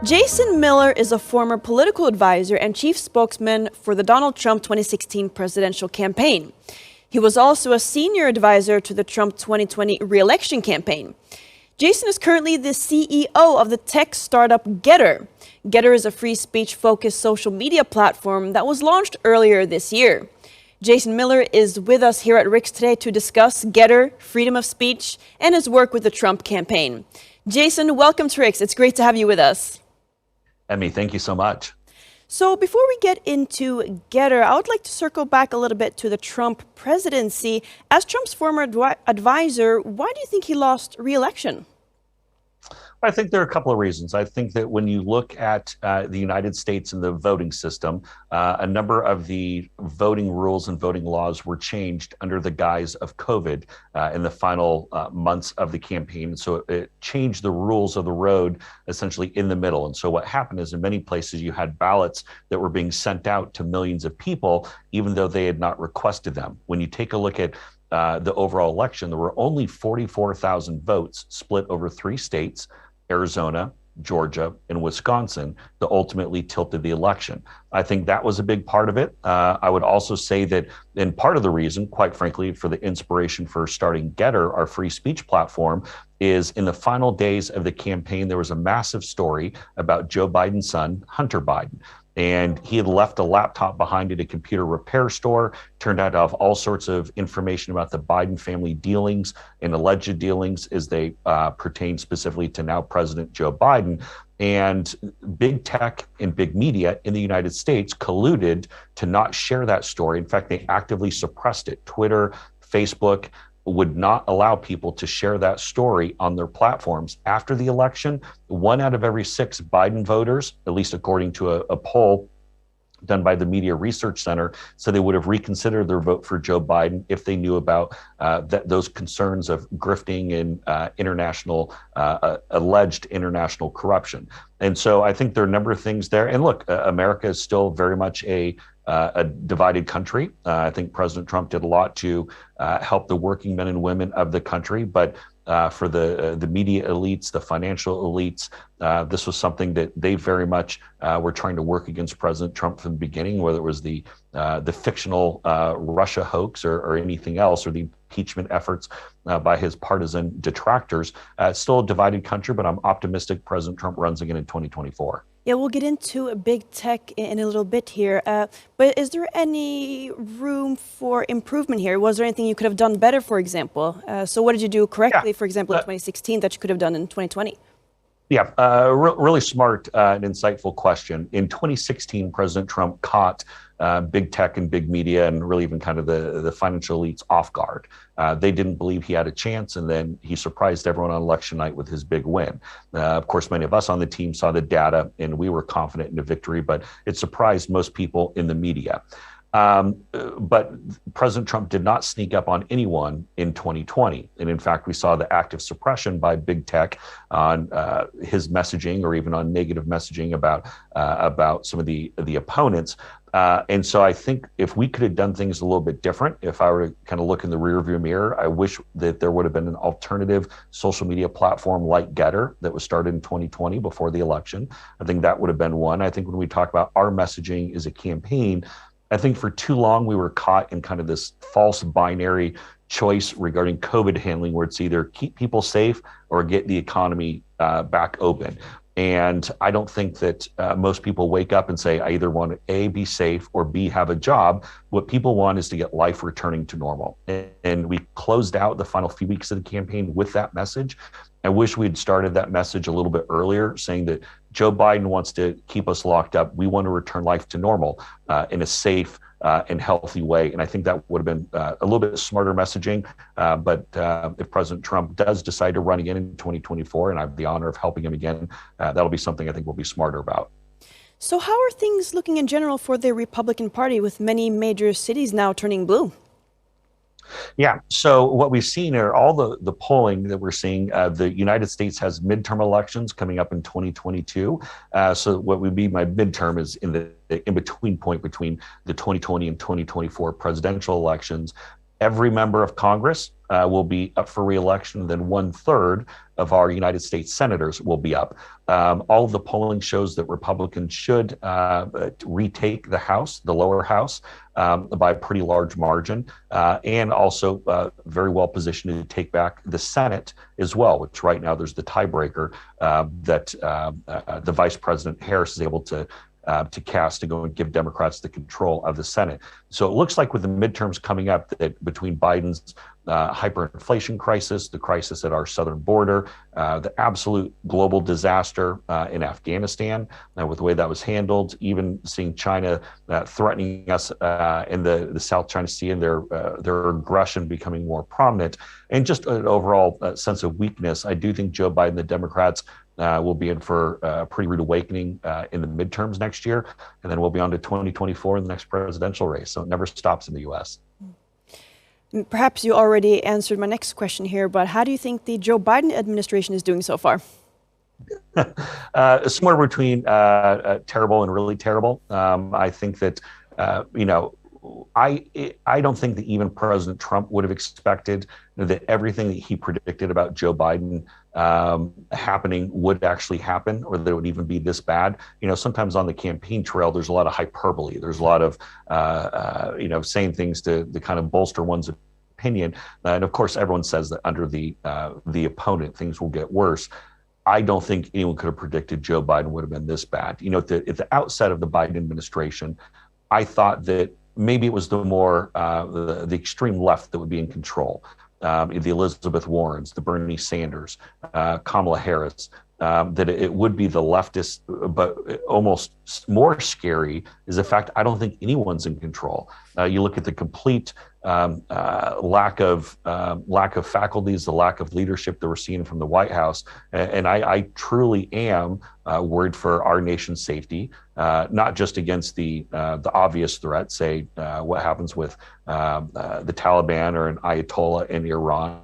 Jason Miller is a former political advisor and chief spokesman for the Donald Trump 2016 presidential campaign. He was also a senior advisor to the Trump 2020 re-election campaign. Jason is currently the CEO of the tech startup Gettr. Gettr is a free speech-focused social media platform that was launched earlier this year. Jason Miller is with us here at Riks today to discuss Gettr, freedom of speech, and his work with the Trump campaign. Jason, welcome to Riks. It's great to have you with us. Emmie, thank you so much. So before we get into Gettr, I would like to circle back a little bit to the Trump presidency. As Trump's former advisor, why do you think he lost re-election? I think there are a couple of reasons. I think that when you look at the United States and the voting system, a number of the voting rules and voting laws were changed under the guise of COVID in the final months of the campaign. So it changed the rules of the road essentially in the middle. And so what happened is in many places you had ballots that were being sent out to millions of people, even though they had not requested them. When you take a look at the overall election, there were only 44,000 votes split over 3 states, Arizona, Georgia, and Wisconsin, that ultimately tilted the election. I think that was a big part of it. I would also say that, and part of the reason, quite frankly, for the inspiration for starting Gettr, our free speech platform, is in the final days of the campaign, there was a massive story about Joe Biden's son, Hunter Biden. And he had left a laptop behind at a computer repair store, turned out to have all sorts of information about the Biden family dealings and alleged dealings as they pertain specifically to now President Joe Biden. And big tech and big media in the United States colluded to not share that story. In fact, they actively suppressed it. Twitter, Facebook would not allow people to share that story on their platforms. After the election, 1 out of every 6 Biden voters, at least according to a poll done by the Media Research Center, so they would have reconsidered their vote for Joe Biden if they knew about those concerns of grifting and alleged international corruption. And so I think there are a number of things there. And look, America is still very much a divided country. I think President Trump did a lot to help the working men and women of the country, but for the media elites, the financial elites, this was something that they very much were trying to work against President Trump from the beginning, whether it was the fictional Russia hoax or anything else, or the impeachment efforts by his partisan detractors. It's still a divided country, but I'm optimistic President Trump runs again in 2024. Yeah, we'll get into big tech in a little bit here. But is there any room for improvement here? Was there anything you could have done better, for example? So what did you do correctly, for example, in 2016 that you could have done in 2020? Yeah, really smart and insightful question. In 2016, President Trump caught big tech and big media and really even kind of the financial elites off guard. They didn't believe he had a chance, and then he surprised everyone on election night with his big win. Of course, many of us on the team saw the data and we were confident in the victory, but it surprised most people in the media. But President Trump did not sneak up on anyone in 2020. And in fact, we saw the active suppression by big tech on his messaging, or even on negative messaging about some of the opponents. And so I think if we could have done things a little bit different, if I were to kind of look in the rearview mirror, I wish that there would have been an alternative social media platform like Gettr that was started in 2020 before the election. I think that would have been one. I think when we talk about our messaging as a campaign, I think for too long we were caught in kind of this false binary choice regarding COVID handling, where it's either keep people safe or get the economy back open. And I don't think that most people wake up and say, I either want to A, be safe, or B, have a job. What people want is to get life returning to normal. And we closed out the final few weeks of the campaign with that message. I wish we'd started that message a little bit earlier, saying that Joe Biden wants to keep us locked up. We want to return life to normal in a safe and healthy way. And I think that would have been a little bit smarter messaging. But if President Trump does decide to run again in 2024, and I have the honor of helping him again, that'll be something I think we'll be smarter about. So how are things looking in general for the Republican Party, with many major cities now turning blue? Yeah, so what we've seen are all the polling that we're seeing. The United States has midterm elections coming up in 2022. So what would be my midterm is in the in-between point between the 2020 and 2024 presidential elections. every member of Congress will be up for re-election, then 1/3 of our United States senators will be up. All of the polling shows that Republicans should retake the House, the lower house, by a pretty large margin, and also very well positioned to take back the Senate as well, which right now there's the tiebreaker that the Vice President Harris is able to cast to go and give Democrats the control of the Senate. So it looks like with the midterms coming up that between Biden's hyperinflation crisis, the crisis at our southern border, the absolute global disaster in Afghanistan, with the way that was handled, even seeing China threatening us in the South China Sea and their aggression becoming more prominent, and just an overall sense of weakness, I do think Joe Biden, the Democrats, will be in for a pretty rude awakening in the midterms next year, and then we'll be on to 2024 in the next presidential race. So it never stops in the U.S. Perhaps you already answered my next question here, but how do you think the Joe Biden administration is doing so far? Somewhere between terrible and really terrible. I think that, I don't think that even President Trump would have expected that everything that he predicted about Joe Biden happening would actually happen, or that it would even be this bad. Sometimes on the campaign trail, there's a lot of hyperbole. There's a lot of, saying things to kind of bolster one's opinion. And of course, everyone says that under the opponent, things will get worse. I don't think anyone could have predicted Joe Biden would have been this bad. At the outset of the Biden administration, I thought that maybe it was the more the extreme left that would be in control. The Elizabeth Warrens, the Bernie Sanders, Kamala Harris, that it would be the leftist, but almost more scary is the fact I don't think anyone's in control. You look at the complete lack of faculties, the lack of leadership that we're seeing from the White House, and I truly am worried for our nation's safety, not just against the obvious threat, say what happens with the Taliban or an Ayatollah in Iran,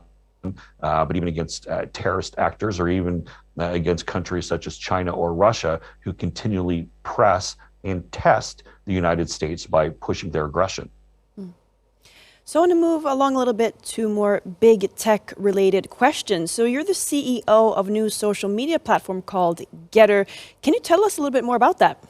but even against terrorist actors, or even against countries such as China or Russia, who continually press and test the United States by pushing their aggression. So I want to move along a little bit to more big tech related questions. So you're the CEO of a new social media platform called Gettr. Can you tell us a little bit more about that?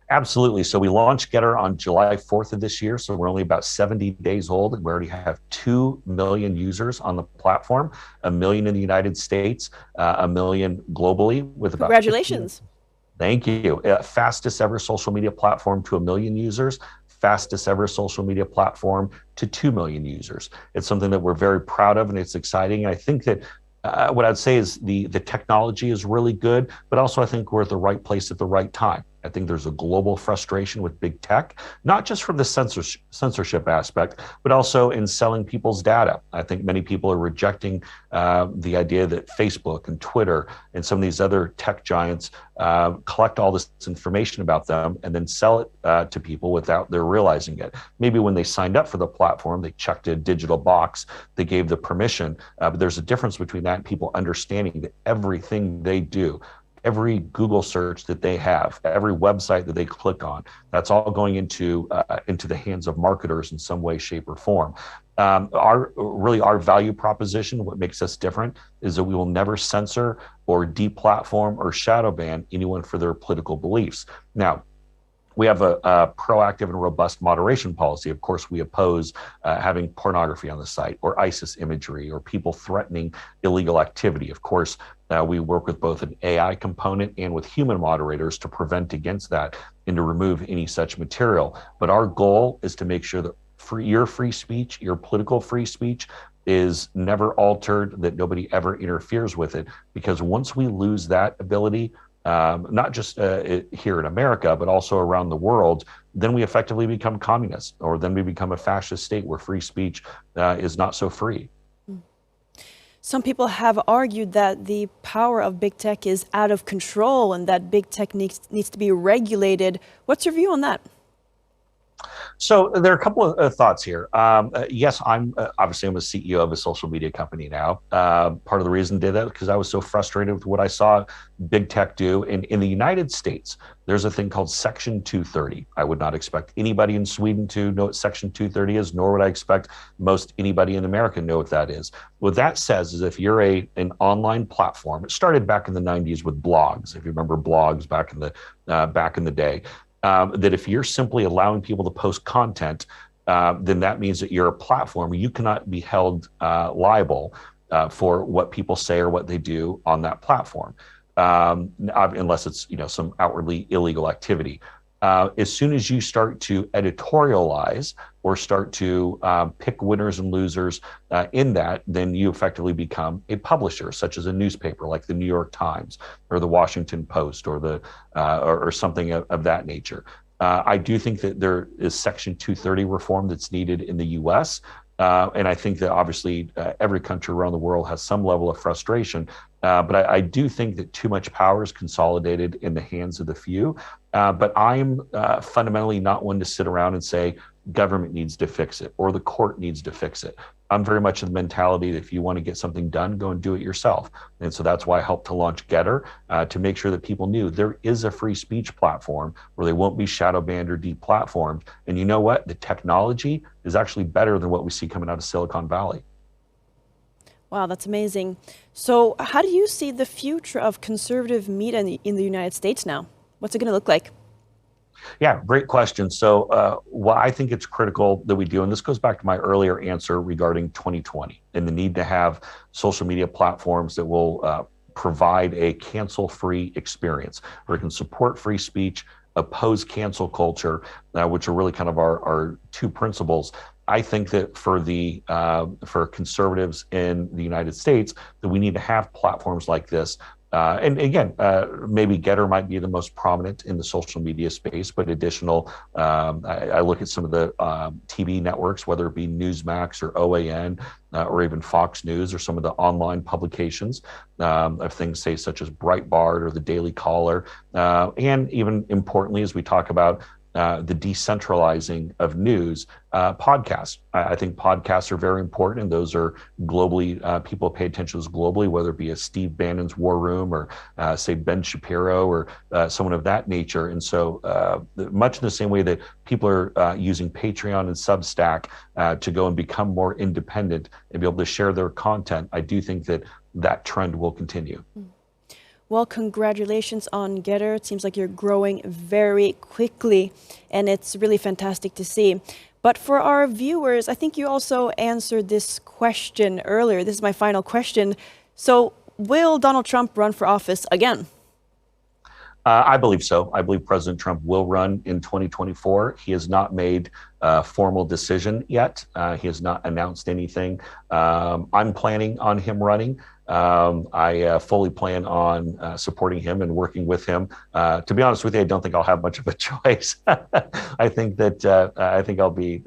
Absolutely. So we launched Gettr on July 4th of this year. So we're only about 70 days old, and we already have 2 million users on the platform, 1 million in the United States, 1 million globally, with about Congratulations. Thank you. Fastest ever social media platform to 1 million users. Fastest ever social media platform to 2 million users. It's something that we're very proud of, and it's exciting. I think that what I'd say is the technology is really good, but also I think we're at the right place at the right time. I think there's a global frustration with big tech, not just from the censorship aspect, but also in selling people's data. I think many people are rejecting the idea that Facebook and Twitter and some of these other tech giants collect all this information about them and then sell it to people without their realizing it. Maybe when they signed up for the platform, they checked a digital box, they gave the permission, but there's a difference between that and people understanding that everything they do, every Google search that they have, every website that they click on, that's all going into the hands of marketers in some way, shape, or form. Our value proposition, what makes us different, is that we will never censor or deplatform or shadow ban anyone for their political beliefs. Now, we have a proactive and robust moderation policy. Of course, we oppose having pornography on the site, or ISIS imagery, or people threatening illegal activity. Of course, we work with both an AI component and with human moderators to prevent against that and to remove any such material. But our goal is to make sure that your free speech, your political free speech, is never altered, that nobody ever interferes with it. Because once we lose that ability, not just here in America, but also around the world, then we effectively become communists, or then we become a fascist state where free speech is not so free. Some people have argued that the power of big tech is out of control and that big tech needs to be regulated. What's your view on that? So there are a couple of thoughts here. Yes, I'm obviously I'm a CEO of a social media company now. Part of the reason I did that because I was so frustrated with what I saw big tech do. In the United States, there's a thing called Section 230. I would not expect anybody in Sweden to know what Section 230 is, nor would I expect most anybody in America know what that is. What that says is if you're an online platform, it started back in the 90s with blogs. If you remember blogs back in the day. That if you're simply allowing people to post content, then that means that you're a platform. You cannot be held liable for what people say or what they do on that platform, unless it's some outwardly illegal activity. As soon as you start to editorialize or start to pick winners and losers in that, then you effectively become a publisher, such as a newspaper like the New York Times or the Washington Post or or something of that nature. I do think that there is Section 230 reform that's needed in the U.S. And I think that obviously every country around the world has some level of frustration. But I do think that too much power is consolidated in the hands of the few. But I'm fundamentally not one to sit around and say government needs to fix it or the court needs to fix it. I'm very much of the mentality that if you want to get something done, go and do it yourself. And so that's why I helped to launch Gettr, to make sure that people knew there is a free speech platform where they won't be shadow banned or deplatformed. And you know what? The technology is actually better than what we see coming out of Silicon Valley. Wow, that's amazing. So how do you see the future of conservative media in the United States now? What's it going to look like? Yeah, great question. So what I think it's critical that we do, and this goes back to my earlier answer regarding 2020 and the need to have social media platforms that will provide a cancel-free experience where it can support free speech, oppose cancel culture, which are really kind of our two principles. I think that for conservatives in the United States, that we need to have platforms like this. And again, maybe Gettr might be the most prominent in the social media space, but I look at some of the TV networks, whether it be Newsmax or OAN or even Fox News or some of the online publications of things, say, such as Breitbart or the Daily Caller. And even importantly, as we talk about the decentralizing of news, podcasts. I think podcasts are very important, and those are globally, people pay attention to globally, whether it be a Steve Bannon's War Room or say Ben Shapiro or someone of that nature. And so much in the same way that people are using Patreon and Substack to go and become more independent and be able to share their content, I do think that trend will continue. Well, congratulations on Gettr. It seems like you're growing very quickly, and it's really fantastic to see. But for our viewers, I think you also answered this question earlier. This is my final question. So, will Donald Trump run for office again? I believe so. I believe President Trump will run in 2024. He has not made a formal decision yet. He has not announced anything. I'm planning on him running. I fully plan on supporting him and working with him. To be honest with you, I don't think I'll have much of a choice. I think I'll be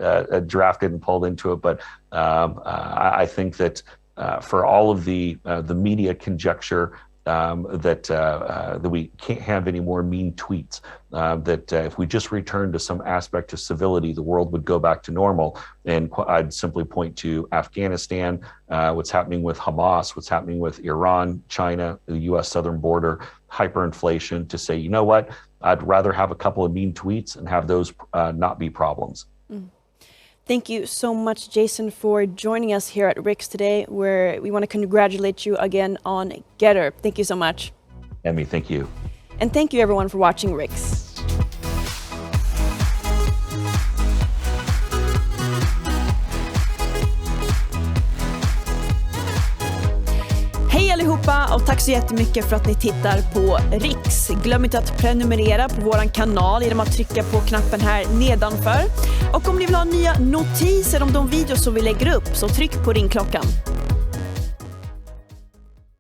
drafted and pulled into it. But I think that for all of the media conjecture, that we can't have any more mean tweets, that if we just return to some aspect of civility, the world would go back to normal. And I'd simply point to Afghanistan, what's happening with Hamas, what's happening with Iran, China, the U.S. southern border, hyperinflation, to say, you know what, I'd rather have a couple of mean tweets and have those not be problems. Thank you so much, Jason, for joining us here at Riks today, where we want to congratulate you again on Gettr. Thank you so much. Emmie, thank you. And thank you, everyone, for watching Riks. Hej allihopa och tack så jättemycket för att ni tittar på Riks. Glöm inte att prenumerera på våran kanal genom att trycka på knappen här nedanför. Och om ni vill ha nya notiser om de videos som vi lägger upp, så tryck på ringklockan.